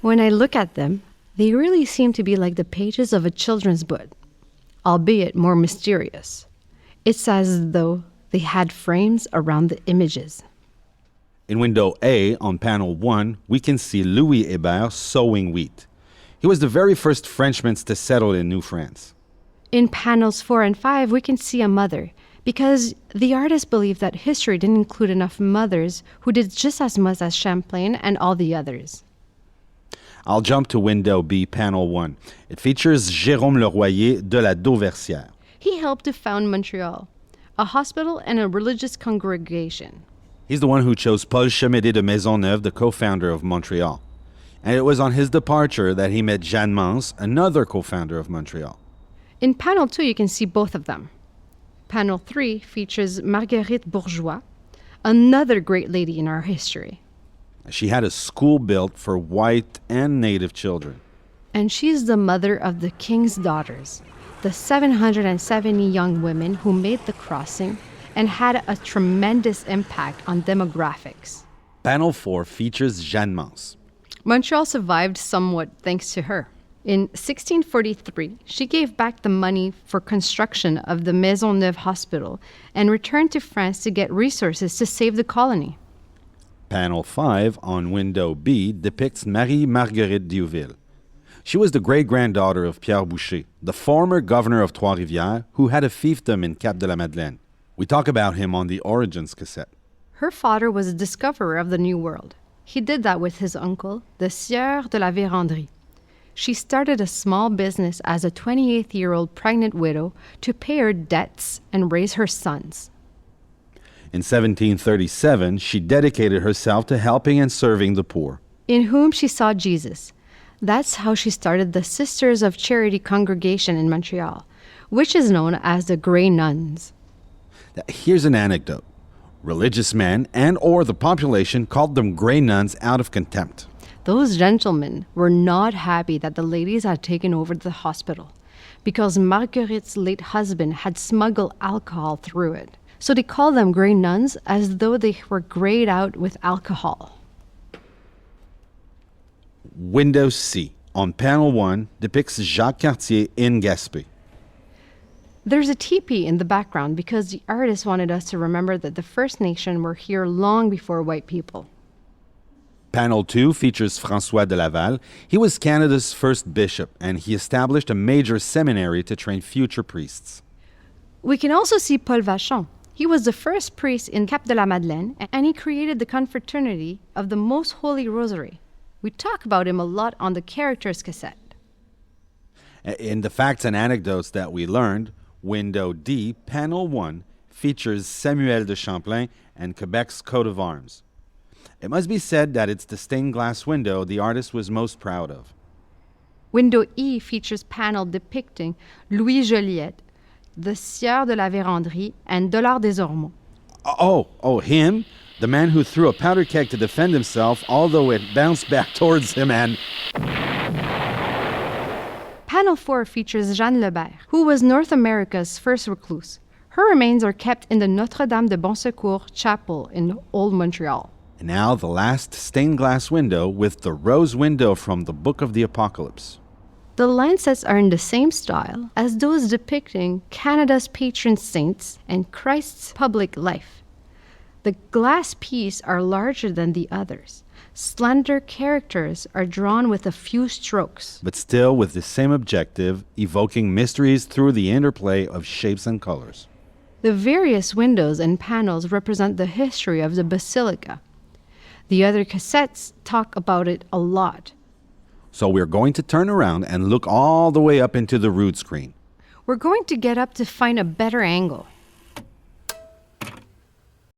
When I look at them, they really seem to be like the pages of a children's book, albeit more mysterious. It's as though they had frames around the images. In window A, on panel 1, we can see Louis Hébert sowing wheat. He was the very first Frenchman to settle in New France. In panels 4 and 5, we can see a mother, because the artist believed that history didn't include enough mothers who did just as much as Champlain and all the others. I'll jump to window B, panel 1. It features Jérôme Leroyer de la Dauversière. He helped to found Montreal, a hospital and a religious congregation. He's the one who chose Paul Chemédé de Maisonneuve, the co-founder of Montreal. And it was on his departure that he met Jeanne Mance, another co-founder of Montreal. In panel 2, you can see both of them. Panel 3 features Marguerite Bourgeois, another great lady in our history. She had a school built for white and native children. And she's the mother of the King's Daughters, the 770 young women who made the crossing and had a tremendous impact on demographics. Panel 4 features Jeanne Mance. Montreal survived somewhat thanks to her. In 1643, she gave back the money for construction of the Maisonneuve Hospital and returned to France to get resources to save the colony. Panel 5 on window B depicts Marie-Marguerite Diouville. She was the great-granddaughter of Pierre Boucher, the former governor of Trois-Rivières, who had a fiefdom in Cap de la Madeleine. We talk about him on the Origins cassette. Her father was a discoverer of the New World. He did that with his uncle, the Sieur de la Vérendrye. She started a small business as a 28-year-old pregnant widow to pay her debts and raise her sons. In 1737, she dedicated herself to helping and serving the poor. In whom she saw Jesus. That's how she started the Sisters of Charity congregation in Montreal, which is known as the Grey Nuns. Here's an anecdote. Religious men and or the population called them Grey Nuns out of contempt. Those gentlemen were not happy that the ladies had taken over the hospital because Marguerite's late husband had smuggled alcohol through it. So they called them Grey Nuns as though they were grayed out with alcohol. Window C on panel 1 depicts Jacques Cartier in Gaspé. There's a teepee in the background because the artist wanted us to remember that the First Nation were here long before white people. Panel 2 features François de Laval. He was Canada's first bishop, and he established a major seminary to train future priests. We can also see Paul Vachon. He was the first priest in Cap de la Madeleine, and he created the confraternity of the Most Holy Rosary. We talk about him a lot on the Characters cassette. In the facts and anecdotes that we learned, window D, panel 1, features Samuel de Champlain and Quebec's coat of arms. It must be said that it's the stained glass window the artist was most proud of. Window E features panel depicting Louis Joliette, the Sieur de la Vérendrye, and Dollard des Ormeaux. Oh, him? The man who threw a powder keg to defend himself, although it bounced back towards him and... Panel 4 features Jeanne Lebert, who was North America's first recluse. Her remains are kept in the Notre-Dame-du-Cap chapel in Old Montreal. And now the last stained glass window with the rose window from the Book of the Apocalypse. The line sets are in the same style as those depicting Canada's patron saints and Christ's public life. The glass pieces are larger than the others. Slender characters are drawn with a few strokes, but still with the same objective, evoking mysteries through the interplay of shapes and colors. The various windows and panels represent the history of the basilica. The other cassettes talk about it a lot. So we're going to turn around and look all the way up into the root screen. We're going to get up to find a better angle.